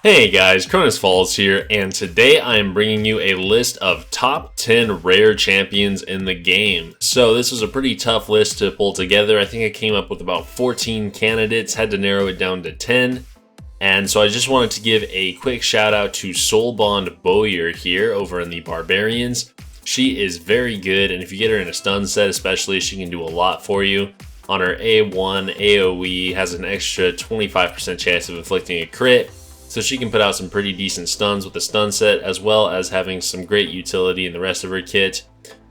Hey guys, Cronus Falls here, and today I am bringing you a list of top 10 rare champions in the game. So this was a pretty tough list to pull together. I think I came up with about 14 candidates, had to narrow it down to 10. And so I just wanted to give a quick shout out to Soulbind Bowyer here over in the Barbarians. She is very good, and if you get her in a stun set especially, she can do a lot for you. On her A1, AoE has an extra 25% chance of inflicting a crit. So she can put out some pretty decent stuns with the stun set, as well as having some great utility in the rest of her kit.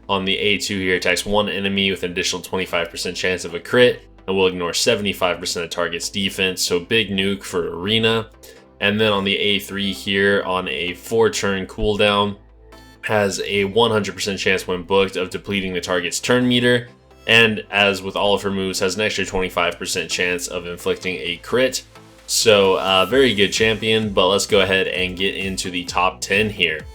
On the A2 here, attacks one enemy with an additional 25% chance of a crit, and will ignore 75% of target's defense, so big nuke for arena. And then on the A3 here, on a 4-turn cooldown, has a 100% chance when booked of depleting the target's turn meter, and as with all of her moves, has an extra 25% chance of inflicting a crit. So, very good champion, but let's go ahead and get into the top 10 here.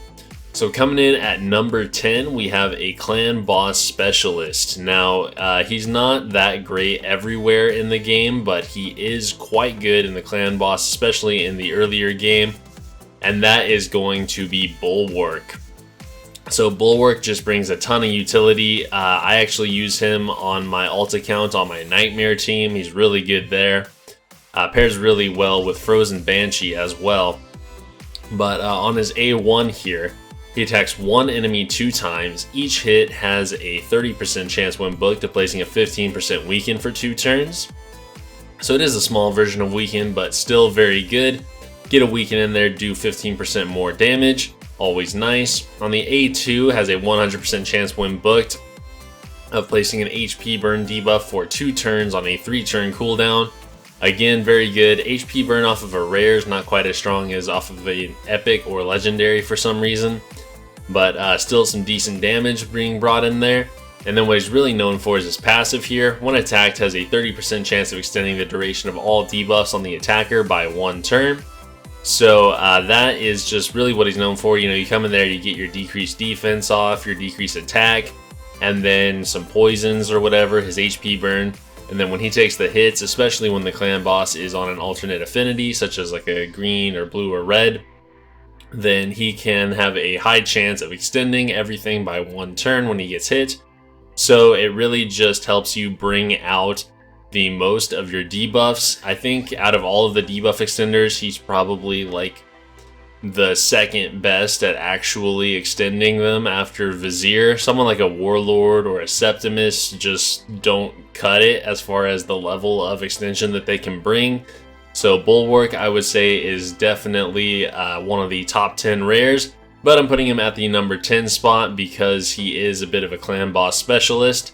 So coming in at number 10, we have a clan boss specialist. Now, he's not that great everywhere in the game, but he is quite good in the clan boss, especially in the earlier game, and that is going to be Bulwark. So Bulwark just brings a ton of utility. I actually use him on my alt account on my Nightmare team. He's really good there. Pairs really well with Frozen Banshee as well. But on his A1 here, he attacks one enemy 2 times. Each hit has a 30% chance when booked of placing a 15% weaken for 2 turns. So it is a small version of weaken, but still very good. Get a weaken in there, do 15% more damage. Always nice. On the A2 has a 100% chance when booked of placing an HP burn debuff for 2 turns on a 3-turn cooldown. Again, very good. HP burn off of a rare is not quite as strong as off of an epic or legendary for some reason, but still some decent damage being brought in there. And then what he's really known for is his passive here. When attacked, has a 30% chance of extending the duration of all debuffs on the attacker by 1 turn. So that is just really what he's known for. You know, you come in there, you get your decreased defense off, your decreased attack, and then some poisons or whatever, his HP burn. And then when he takes the hits, especially when the clan boss is on an alternate affinity, such as like a green or blue or red, then he can have a high chance of extending everything by 1 turn when he gets hit. So it really just helps you bring out the most of your debuffs. I think out of all of the debuff extenders, he's probably like the second best at actually extending them after Vizier. Someone like a Warlord or a Septimus just don't cut it as far as the level of extension that they can bring. So Bulwark, I would say, is definitely one of the top 10 rares, but I'm putting him at the number 10 spot because he is a bit of a clan boss specialist.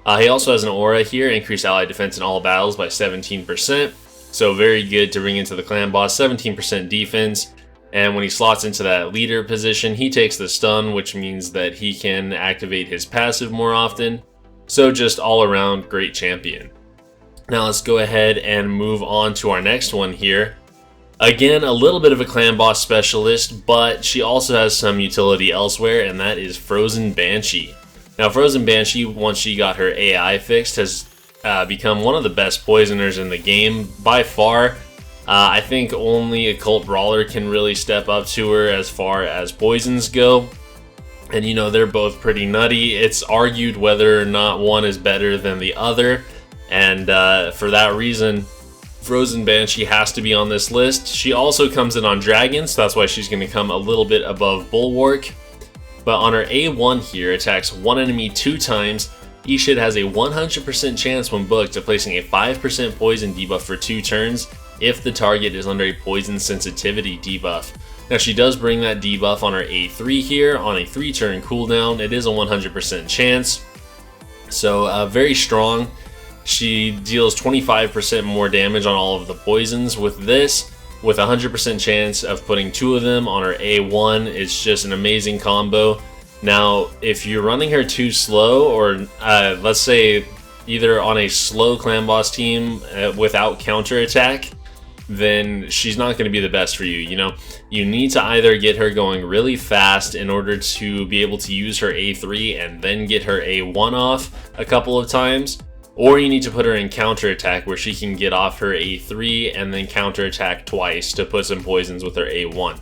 He also has an aura here, increased ally defense in all battles by 17%, so very good to bring into the clan boss, 17% defense. And when he slots into that leader position, he takes the stun, which means that he can activate his passive more often. So just all around great champion. Now let's go ahead and move on to our next one here. Again, a little bit of a clan boss specialist, but she also has some utility elsewhere, and that is Frozen Banshee. Now Frozen Banshee, once she got her AI fixed, has become one of the best poisoners in the game by far. I think only a Cult Brawler can really step up to her as far as poisons go. And you know, they're both pretty nutty. It's argued whether or not one is better than the other. And for that reason, Frozen Banshee has to be on this list. She also comes in on Dragons, so that's why she's going to come a little bit above Bulwark. But on her A1 here, attacks one enemy 2 times. Each hit has a 100% chance when booked of placing a 5% poison debuff for 2 turns. If the target is under a poison sensitivity debuff. Now she does bring that debuff on her A3 here on a 3-turn cooldown. It is a 100% chance, so very strong. She deals 25% more damage on all of the poisons with this, with a 100% chance of putting 2 of them on her A1. It's just an amazing combo. Now if you're running her too slow, or let's say either on a slow clan boss team without counter attack, then she's not going to be the best for you. You know, you need to either get her going really fast in order to be able to use her A3 and then get her A1 off a couple of times, Or you need to put her in counterattack where she can get off her A3 and then counterattack twice to put some poisons with her A1.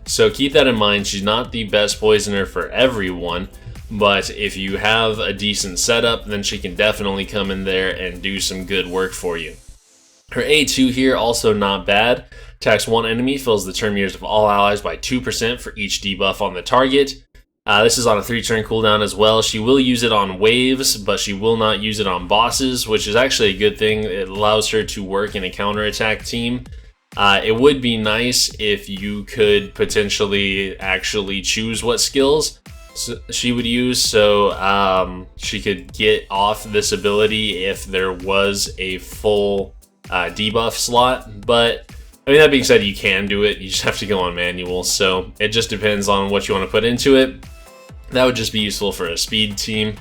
So keep that in mind. She's not the best poisoner for everyone, but if you have a decent setup, then she can definitely come in there and do some good work for you. Her A2 here, also not bad. Attacks one enemy, fills the turn meters of all allies by 2% for each debuff on the target. This is on a 3-turn cooldown as well. She will use it on waves, but she will not use it on bosses, which is actually a good thing. It allows her to work in a counterattack team. It would be nice if you could potentially actually choose what skills she would use, so she could get off this ability if there was a full debuff slot. But I mean, that being said, you can do it. You just have to go on manual, so it just depends on what you want to put into it. That would just be useful for a speed team.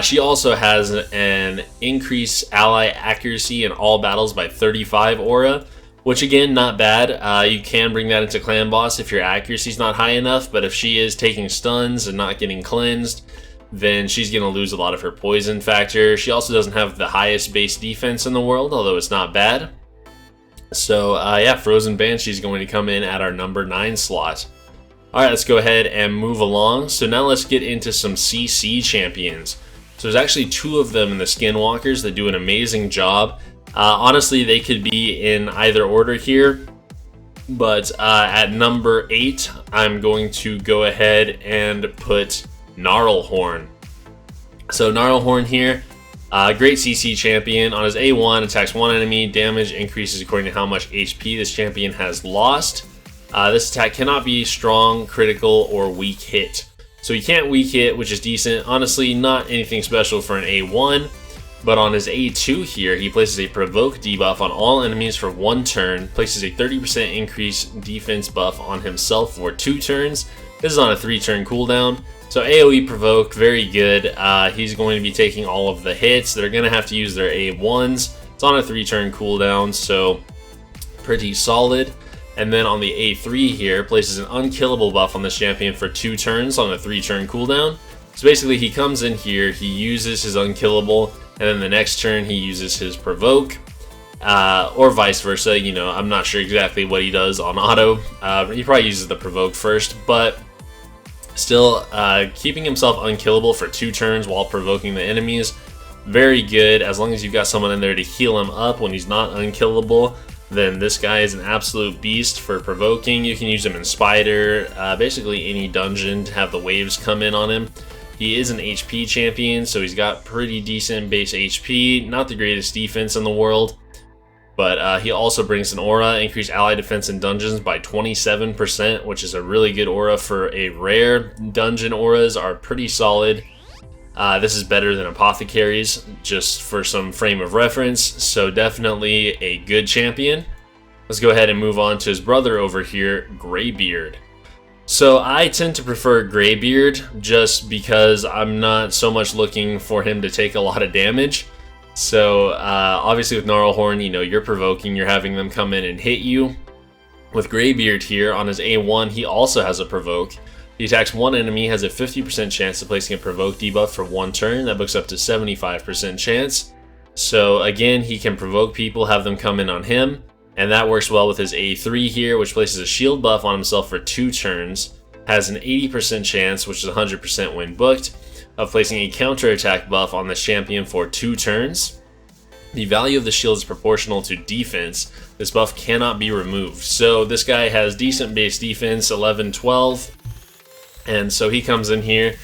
She also has an increased ally accuracy in all battles by 35 aura, which again, not bad. You can bring that into clan boss if your accuracy is not high enough, but if she is taking stuns and not getting cleansed, then she's going to lose a lot of her poison factor. She also doesn't have the highest base defense in the world, although it's not bad. So yeah, Frozen Banshee is going to come in at our number 9 slot. Alright, let's go ahead and move along. So now let's get into some CC champions. So there's actually 2 of them in the Skinwalkers that do an amazing job. Honestly, they could be in either order here, but at number 8, I'm going to go ahead and put Narwhal Horn. So Narwhal Horn here, great CC champion. On his A1, attacks one enemy, damage increases according to how much HP this champion has lost. This attack cannot be strong, critical, or weak hit. So he can't weak hit, which is decent. Honestly, not anything special for an A1. But on his A2 here, he places a provoke debuff on all enemies for 1 turn, places a 30% increase defense buff on himself for 2 turns. This is on a 3-turn cooldown. So AoE provoke, very good. He's going to be taking all of the hits. They're going to have to use their A1s. It's on a 3-turn cooldown, so pretty solid. And then on the A3 here, places an unkillable buff on this champion for 2 turns on a 3-turn cooldown. So basically he comes in here, he uses his unkillable, and then the next turn he uses his provoke, or vice versa. You know, I'm not sure exactly what he does on auto. He probably uses the provoke first, but still keeping himself unkillable for 2 turns while provoking the enemies, very good. As long as you've got someone in there to heal him up when he's not unkillable, then this guy is an absolute beast for provoking. You can use him in Spider, basically any dungeon to have the waves come in on him. He is an HP champion, so he's got pretty decent base HP. Not the greatest defense in the world, but he also brings an aura. Increased ally defense in dungeons by 27%, which is a really good aura for a rare. Dungeon auras are pretty solid. This is better than Apothecary's, just for some frame of reference, so definitely a good champion. Let's go ahead and move on to his brother over here, Greybeard. So I tend to prefer Greybeard just because I'm not so much looking for him to take a lot of damage. So obviously with Narwhal Horn, you know, you're provoking, you're having them come in and hit you. With Greybeard here, on his A1, he also has a provoke. He attacks one enemy, has a 50% chance of placing a provoke debuff for 1 turn. That books up to 75% chance. So again, he can provoke people, have them come in on him. And that works well with his A3 here, which places a shield buff on himself for 2 turns. Has an 80% chance, which is 100% when booked, of placing a counterattack buff on the champion for 2 turns. The value of the shield is proportional to defense. This buff cannot be removed. So this guy has decent base defense, 11-12. And so he comes in here.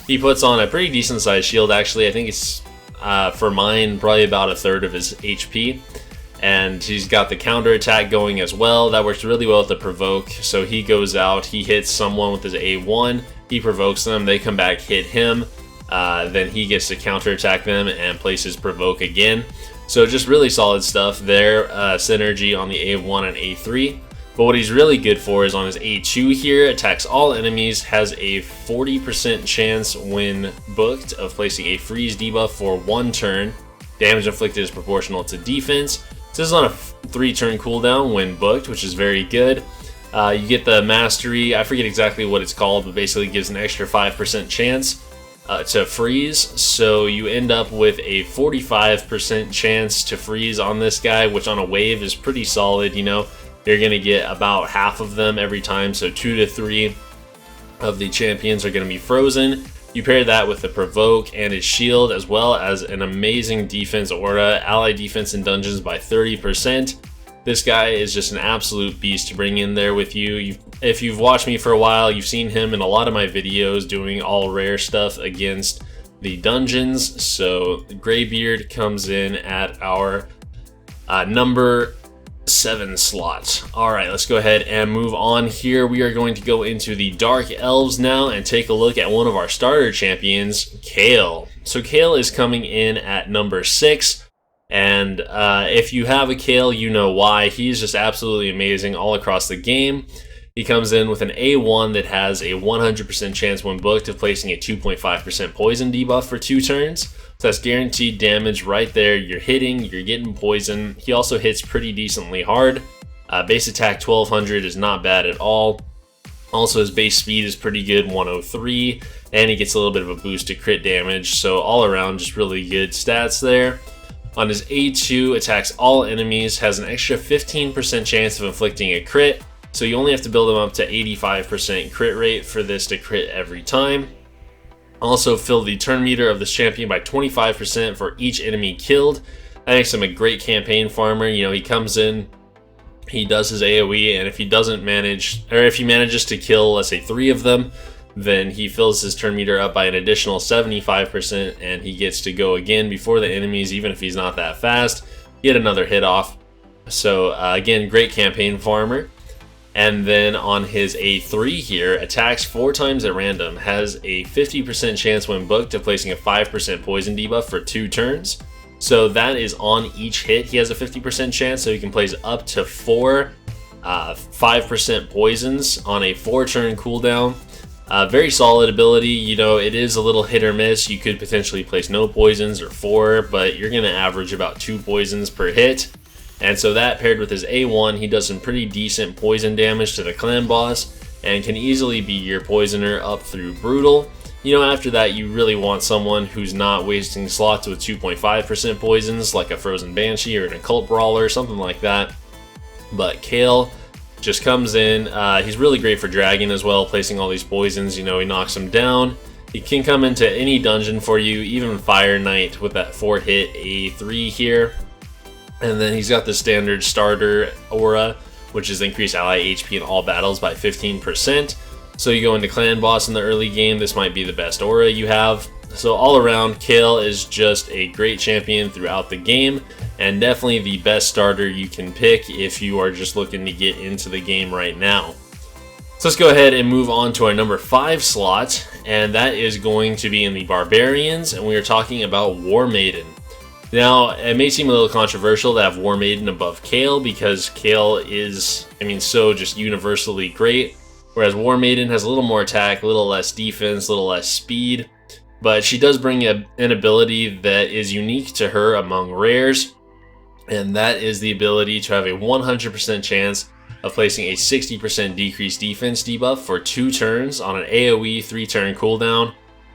He puts on a pretty decent sized shield, actually. I think it's, for mine, probably about 1/3 of his HP. And he's got the counter attack going as well. That works really well with the provoke. So he goes out, he hits someone with his A1, he provokes them, they come back, hit him, then he gets to counter attack them and places provoke again. So just really solid stuff there, synergy on the A1 and A3. But what he's really good for is on his A2 here, attacks all enemies, has a 40% chance when booked of placing a freeze debuff for 1 turn. Damage inflicted is proportional to defense. So this is on a 3-turn cooldown when booked, which is very good. You get the mastery, I forget exactly what it's called, but basically gives an extra 5% chance to freeze, so you end up with a 45% chance to freeze on this guy, which on a wave is pretty solid. You know, you're going to get about half of them every time, so 2 to 3 of the champions are going to be frozen. You pair that with the provoke and his shield, as well as an amazing defense aura, ally defense in dungeons by 30%. This guy is just an absolute beast to bring in there with you. If you've watched me for a while, you've seen him in a lot of my videos doing all rare stuff against the dungeons. So Greybeard comes in at our number 7 slot. All right, let's go ahead and move on here. We are going to go into the Dark Elves now and take a look at one of our starter champions, Kale. So Kale is coming in at number 6. And if you have a Kale, you know why. He's just absolutely amazing all across the game. He comes in with an A1 that has a 100% chance when booked of placing a 2.5% poison debuff for 2 turns. So that's guaranteed damage right there. You're hitting, you're getting poison. He also hits pretty decently hard. Base attack 1200 is not bad at all. Also, his base speed is pretty good, 103. And he gets a little bit of a boost to crit damage. So all around, just really good stats there. On his A2, attacks all enemies, has an extra 15% chance of inflicting a crit. So you only have to build him up to 85% crit rate for this to crit every time. Also fill the turn meter of this champion by 25% for each enemy killed. That makes him a great campaign farmer. You know, he comes in, he does his AoE, and if he doesn't manage, or if he manages to kill, let's say 3 of them, then he fills his turn meter up by an additional 75%, and he gets to go again before the enemies, even if he's not that fast. Get another hit off. So again, great campaign farmer. And then on his A3 here, attacks 4 times at random, has a 50% chance when booked of placing a 5% poison debuff for 2 turns. So that is on each hit. He has a 50% chance, so he can place up to 4 5% poisons on a 4-turn cooldown. Very solid ability. You know, it is a little hit or miss. You could potentially place no poisons or 4, but you're going to average about 2 poisons per hit. And so that paired with his A1, he does some pretty decent poison damage to the clan boss and can easily be your poisoner up through brutal. You know, after that, you really want someone who's not wasting slots with 2.5% poisons, like a frozen Banshee or an occult brawler or something like that. But Kale just comes in. He's really great for dragon as well, placing all these poisons. You know, he knocks them down. He can come into any dungeon for you, even Fire Knight with that 4-hit A3 here. And then he's got the standard starter aura, which is increased ally HP in all battles by 15%. So you go into clan boss in the early game, this might be the best aura you have. So all around, Kale is just a great champion throughout the game, and definitely the best starter you can pick if you are just looking to get into the game right now. So let's go ahead and move on to our number 5 slot, and that is going to be in the Barbarians, and we are talking about War Maiden. Now, it may seem a little controversial to have War Maiden above Kale, because Kale is, so just universally great, whereas War Maiden has a little more attack, a little less defense, a little less speed, but she does bring an ability that is unique to her among rares, and that is the ability to have a 100% chance of placing a 60% decreased defense debuff for 2 turns on an AoE 3-turn cooldown.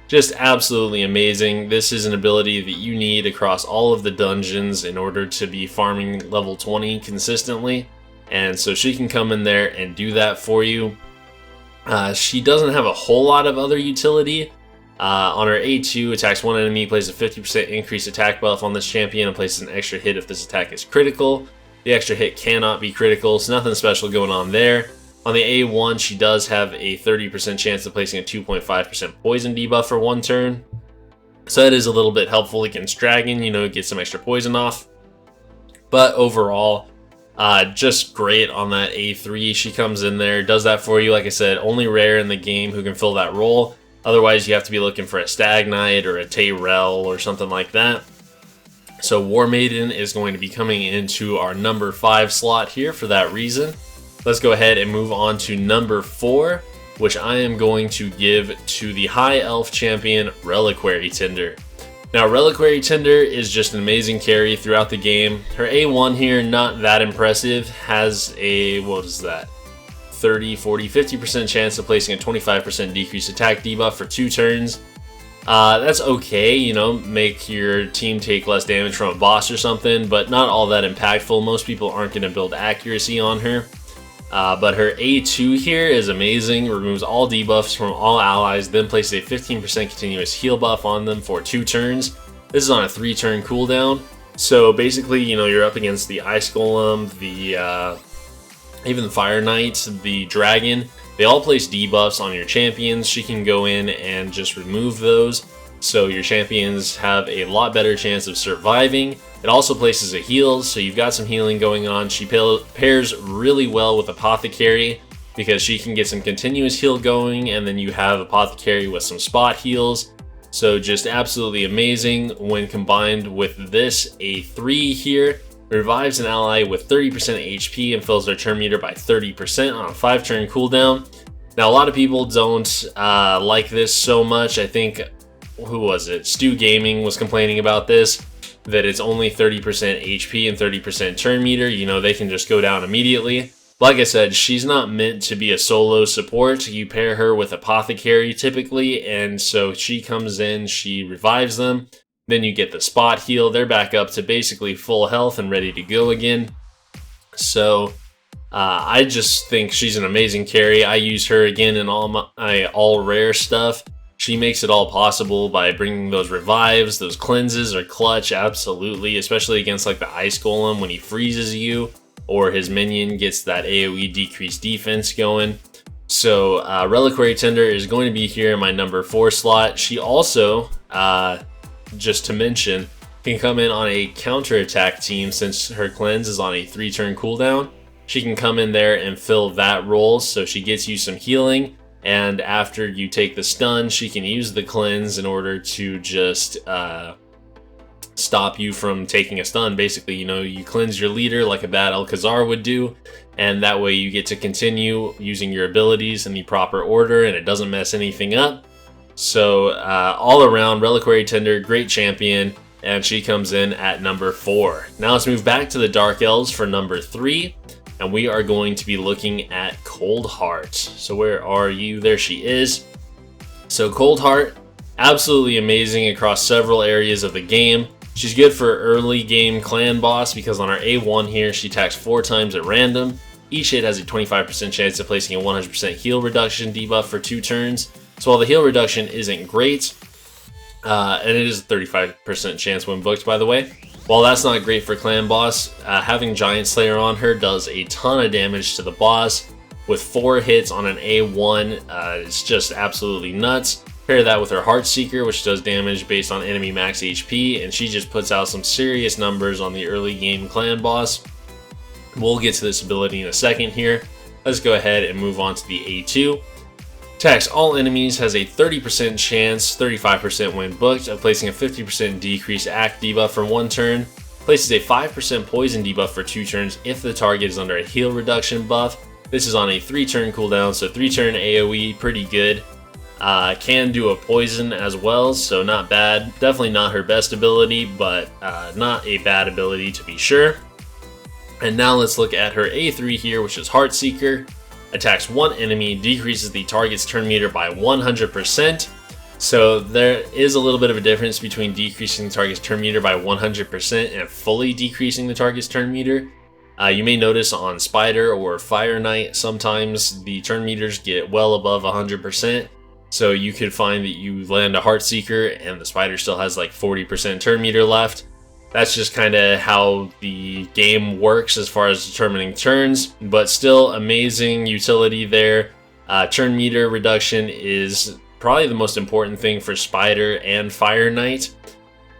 Just absolutely amazing. This is an ability that you need across all of the dungeons in order to be farming level 20 consistently. And so she can come in there and do that for you. She doesn't have a whole lot of other utility. On her A2, attacks one enemy, places a 50% increased attack buff on this champion, and places an extra hit if this attack is critical. The extra hit cannot be critical, so nothing special going on there. On the A1, she does have a 30% chance of placing a 2.5% poison debuff for 1 turn. So that is a little bit helpful against dragon, get some extra poison off. But overall, just great on that A3. She comes in there, does that for you. Like I said, only rare in the game who can fill that role. Otherwise, you have to be looking for a Stag Knight or a Tyrell or something like that. So War Maiden is going to be coming into our number 5 slot here for that reason. Let's go ahead and move on to number 4, which I am going to give to the High Elf champion, Reliquary Tender. Now, Reliquary Tender is just an amazing carry throughout the game. Her A1 here, not that impressive, has a, 30, 40, 50% chance of placing a 25% decreased attack debuff for 2 turns. That's okay, you know, make your team take less damage from a boss or something, but not all that impactful. Most people aren't going to build accuracy on her. But her A2 here is amazing, removes all debuffs from all allies, then places a 15% continuous heal buff on them for 2 turns. This is on a 3-turn cooldown. So basically, you know, you're up against the Ice Golem, even the Fire Knight, the Dragon. They all place debuffs on your champions. She can go in and just remove those, so your champions have a lot better chance of surviving. It also places a heal, so you've got some healing going on. She pairs really well with Apothecary because she can get some continuous heal going, and then you have Apothecary with some spot heals. So just absolutely amazing. When combined with this A3 here, revives an ally with 30% HP and fills their turn meter by 30% on a 5-turn cooldown. Now, a lot of people don't like this so much. I think, who was it? Stu Gaming was complaining about this, that it's only 30% HP and 30% turn meter. You know, they can just go down immediately. Like I said, she's not meant to be a solo support. You pair her with Apothecary typically, and so she comes in, she revives them. Then you get the spot heal. They're back up to basically full health and ready to go again. So I just think she's an amazing carry. I use her again in all my all rare stuff. She makes it all possible by bringing those revives. Those cleanses are clutch, absolutely, especially against like the Ice Golem when he freezes you, or his minion gets that AoE decreased defense going. So Reliquary Tender is going to be here in my number 4 slot. She also, just to mention, can come in on a counterattack team since her cleanse is on a 3-turn cooldown. She can come in there and fill that role, so she gets you some healing, and after you take the stun, she can use the cleanse in order to just stop you from taking a stun. Basically, you know, you cleanse your leader like a bad Alcazar would do, and that way you get to continue using your abilities in the proper order and it doesn't mess anything up. So all around, Reliquary Tender, great champion, and she comes in at number 4. Now let's move back to the Dark Elves for number 3, and we are going to be looking at Coldheart. So where are you? There she is. So Coldheart, absolutely amazing across several areas of the game. She's good for early game clan boss because on our A1 here, she attacks 4 times at random. Each hit has a 25% chance of placing a 100% heal reduction debuff for 2 turns. So while the heal reduction isn't great, and it is a 35% chance when booked, by the way, while that's not great for clan boss, having Giant Slayer on her does a ton of damage to the boss. With 4 hits on an A1, it's just absolutely nuts. Pair that with her Heartseeker, which does damage based on enemy max HP, and she just puts out some serious numbers on the early game clan boss. We'll get to this ability in a second here. Let's go ahead and move on to the A2. Attacks all enemies, has a 30% chance, 35% when booked, of placing a 50% decreased act debuff for 1 turn. Places a 5% poison debuff for 2 turns if the target is under a heal reduction buff. This is on a 3-turn cooldown, so 3-turn AoE, pretty good. Can do a poison as well, so not bad. Definitely not her best ability, but not a bad ability to be sure. And now let's look at her A3 here, which is Heartseeker. Attacks 1 enemy, decreases the target's turn meter by 100%. So there is a little bit of a difference between decreasing the target's turn meter by 100% and fully decreasing the target's turn meter. You may notice on Spider or Fire Knight, sometimes the turn meters get well above 100%. So you could find that you land a Heartseeker and the Spider still has like 40% turn meter left. That's just kind of how the game works as far as determining turns, but still amazing utility there. Turn meter reduction is probably the most important thing for Spider and Fire Knight.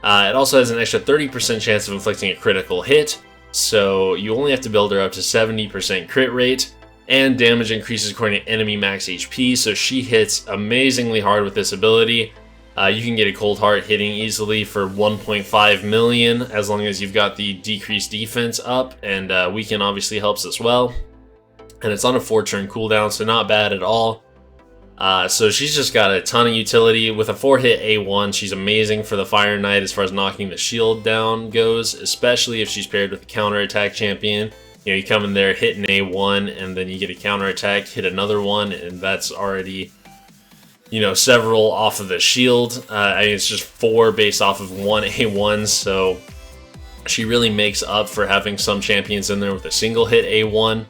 It also has an extra 30% chance of inflicting a critical hit, so you only have to build her up to 70% crit rate, and damage increases according to enemy max HP, so she hits amazingly hard with this ability. You can get a Coldheart hitting easily for 1.5 million as long as you've got the decreased defense up, and weaken obviously helps as well. And it's on a 4-turn cooldown, so not bad at all. So she's just got a ton of utility. With a 4-hit A1, she's amazing for the Fire Knight as far as knocking the shield down goes, especially if she's paired with a counterattack champion. You know, you come in there, hit an A1, and then you get a counterattack, hit another one, and that's already, several off of the shield. I mean, it's just 4 based off of 1 A1, so she really makes up for having some champions in there with a single hit A1.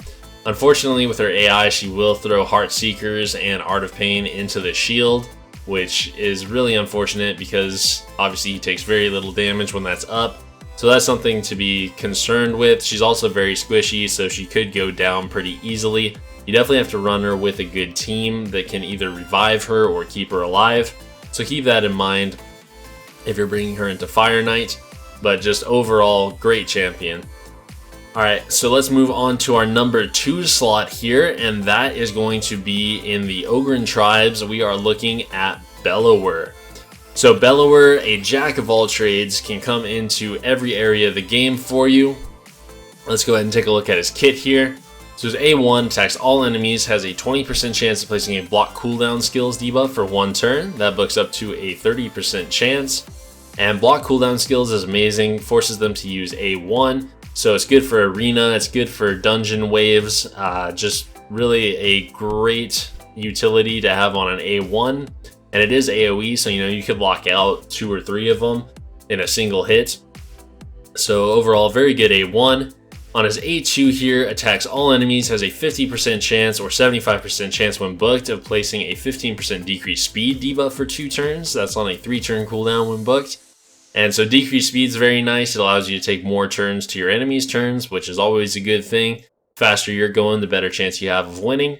Unfortunately, with her AI, she will throw Heart Seekers and Art of Pain into the shield, which is really unfortunate because obviously he takes very little damage when that's up. So that's something to be concerned with. She's also very squishy, so she could go down pretty easily. You definitely have to run her with a good team that can either revive her or keep her alive. So keep that in mind if you're bringing her into Fire Knight. But just overall, great champion. Alright, so let's move on to our number 2 slot here, and that is going to be in the Ogryn tribes. We are looking at Bellower. So Bellower, a jack of all trades, can come into every area of the game for you. Let's go ahead and take a look at his kit here. So his A1 attacks all enemies, has a 20% chance of placing a block cooldown skills debuff for 1 turn. That books up to a 30% chance. And block cooldown skills is amazing, forces them to use A1. So it's good for arena, it's good for dungeon waves, just really a great utility to have on an A1. And it is AoE, so you could lock out 2 or 3 of them in a single hit. So overall, very good A1. On his A2 here, attacks all enemies, has a 50% chance or 75% chance when booked of placing a 15% decreased speed debuff for 2 turns. That's on a 3-turn cooldown when booked. And so decreased speed is very nice. It allows you to take more turns to your enemy's turns, which is always a good thing. Faster you're going, the better chance you have of winning.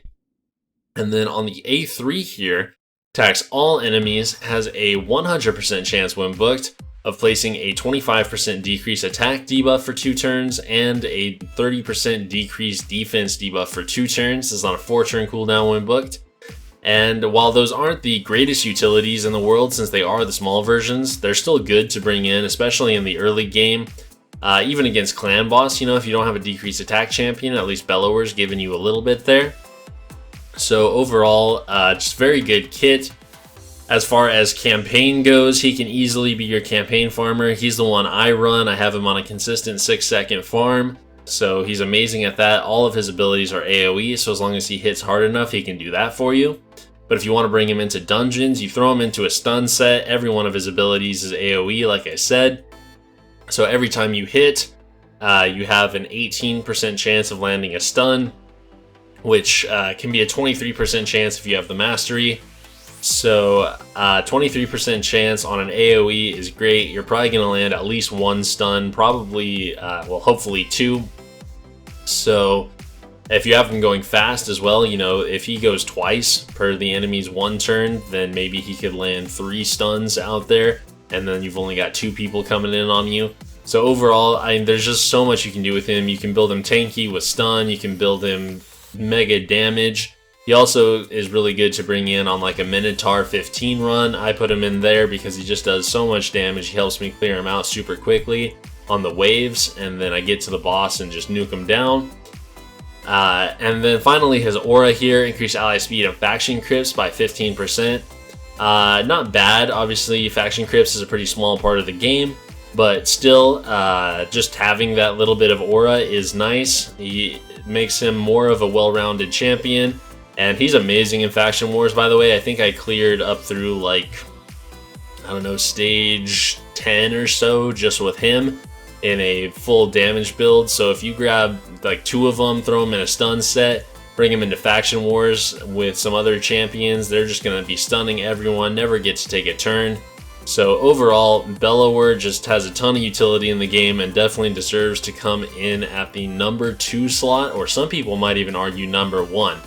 And then on the A3 here, attacks all enemies, has a 100% chance when booked of placing a 25% decreased attack debuff for 2 turns and a 30% decreased defense debuff for 2 turns. This is on a 4-turn cooldown when booked. And while those aren't the greatest utilities in the world, since they are the small versions, they're still good to bring in, especially in the early game. Even against clan boss, if you don't have a decreased attack champion, at least Bellower's giving you a little bit there. So overall, just very good kit. As far as campaign goes, he can easily be your campaign farmer. He's the one I run. I have him on a consistent 6-second farm. So he's amazing at that. All of his abilities are AoE, so as long as he hits hard enough, he can do that for you. But if you want to bring him into dungeons, you throw him into a stun set. Every one of his abilities is AoE, like I said. So every time you hit, you have an 18% chance of landing a stun, which can be a 23% chance if you have the mastery. So 23% chance on an AoE is great. You're probably going to land at least 1 stun, probably, hopefully 2. So if you have him going fast as well, if he goes twice per the enemy's 1 turn, then maybe he could land 3 stuns out there, and then you've only got 2 people coming in on you. So overall, there's just so much you can do with him. You can build him tanky with stun, you can build him mega damage. He also is really good to bring in on like a Minotaur 15 run. I put him in there because he just does so much damage. He helps me clear him out super quickly on the waves, and then I get to the boss and just nuke him down. And then finally his aura here, increase ally speed and faction crypts by 15%. Not bad, obviously faction crypts is a pretty small part of the game, but still, just having that little bit of aura is nice. He makes him more of a well-rounded champion. And he's amazing in Faction Wars, by the way. I think I cleared up through, stage 10 or so just with him in a full damage build. So if you grab, 2 of them, throw them in a stun set, bring them into Faction Wars with some other champions, they're just going to be stunning everyone, never get to take a turn. So overall, Bellower just has a ton of utility in the game and definitely deserves to come in at the number 2 slot, or some people might even argue number 1.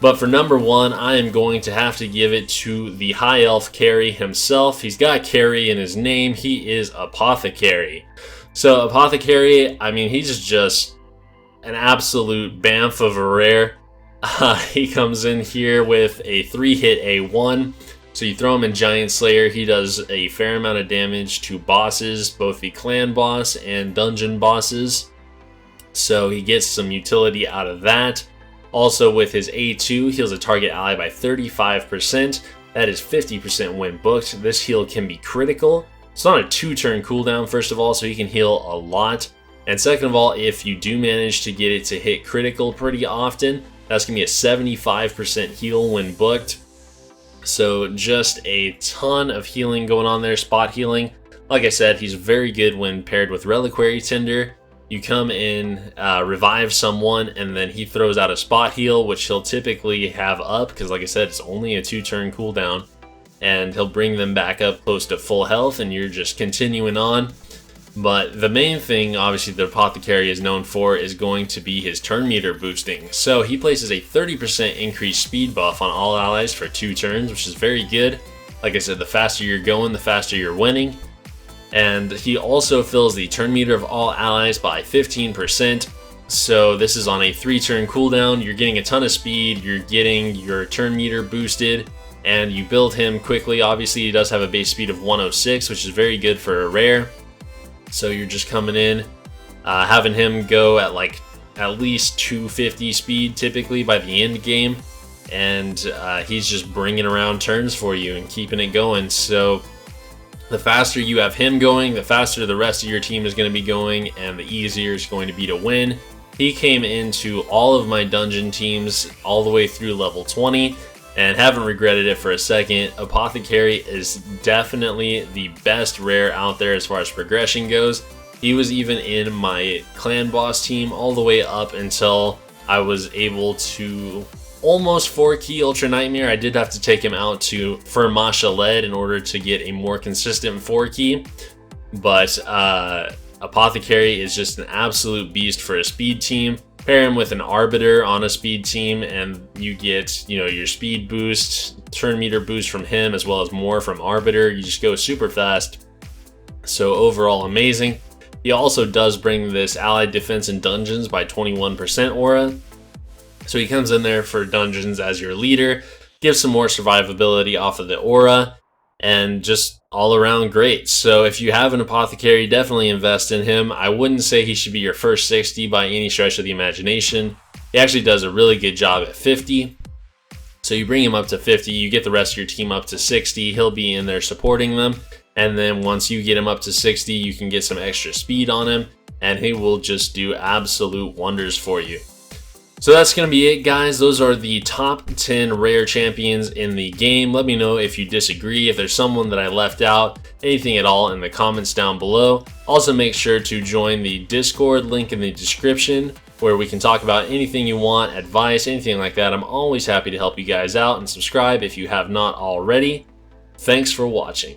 But for number 1, I am going to have to give it to the High Elf carry himself. He's got carry in his name. He is Apothecary. So Apothecary, he's just an absolute bamf of a rare. He comes in here with a 3-hit A1. So you throw him in Giant Slayer. He does a fair amount of damage to bosses, both the clan boss and dungeon bosses. So he gets some utility out of that. Also with his A2, heals a target ally by 35%. That is 50% when booked. This heal can be critical. It's on a 2-turn cooldown, first of all, so he can heal a lot. And second of all, if you do manage to get it to hit critical pretty often, that's going to be a 75% heal when booked. So just a ton of healing going on there, spot healing. Like I said, he's very good when paired with Reliquary Tender. You come in, revive someone, and then he throws out a spot heal, which he'll typically have up, because like I said, it's only a 2-turn cooldown. And he'll bring them back up close to full health, and you're just continuing on. But the main thing, obviously, the Apothecary is known for is going to be his turn meter boosting. So he places a 30% increased speed buff on all allies for 2 turns, which is very good. Like I said, the faster you're going, the faster you're winning. And he also fills the turn meter of all allies by 15%. So this is on a 3-turn cooldown. You're getting a ton of speed, you're getting your turn meter boosted, and you build him quickly. Obviously, he does have a base speed of 106, which is very good for a rare. So you're just coming in, having him go at like at least 250 speed typically by the end game, and he's just bringing around turns for you and keeping it going. So the faster you have him going, the faster the rest of your team is going to be going, and the easier it's going to be to win. He came into all of my dungeon teams all the way through level 20, and haven't regretted it for a second. Apothecary is definitely the best rare out there as far as progression goes. He was even in my clan boss team all the way up until I was able to almost 4-key Ultra Nightmare. I did have to take him out to Firmasha Lead in order to get a more consistent 4-key. But Apothecary is just an absolute beast for a speed team. Pair him with an Arbiter on a speed team, and you get, your speed boost, turn meter boost from him, as well as more from Arbiter. You just go super fast. So overall, amazing. He also does bring this allied defense in dungeons by 21% aura. So he comes in there for dungeons as your leader, gives some more survivability off of the aura, and just all around great. So if you have an Apothecary, definitely invest in him. I wouldn't say he should be your first 60 by any stretch of the imagination. He actually does a really good job at 50. So you bring him up to 50, you get the rest of your team up to 60, he'll be in there supporting them. And then once you get him up to 60, you can get some extra speed on him, and he will just do absolute wonders for you. So that's going to be it, guys. Those are the top 10 rare champions in the game. Let me know if you disagree, if there's someone that I left out, anything at all in the comments down below. Also, make sure to join the Discord, link in the description, where we can talk about anything you want, advice, anything like that. I'm always happy to help you guys out, and subscribe if you have not already. Thanks for watching.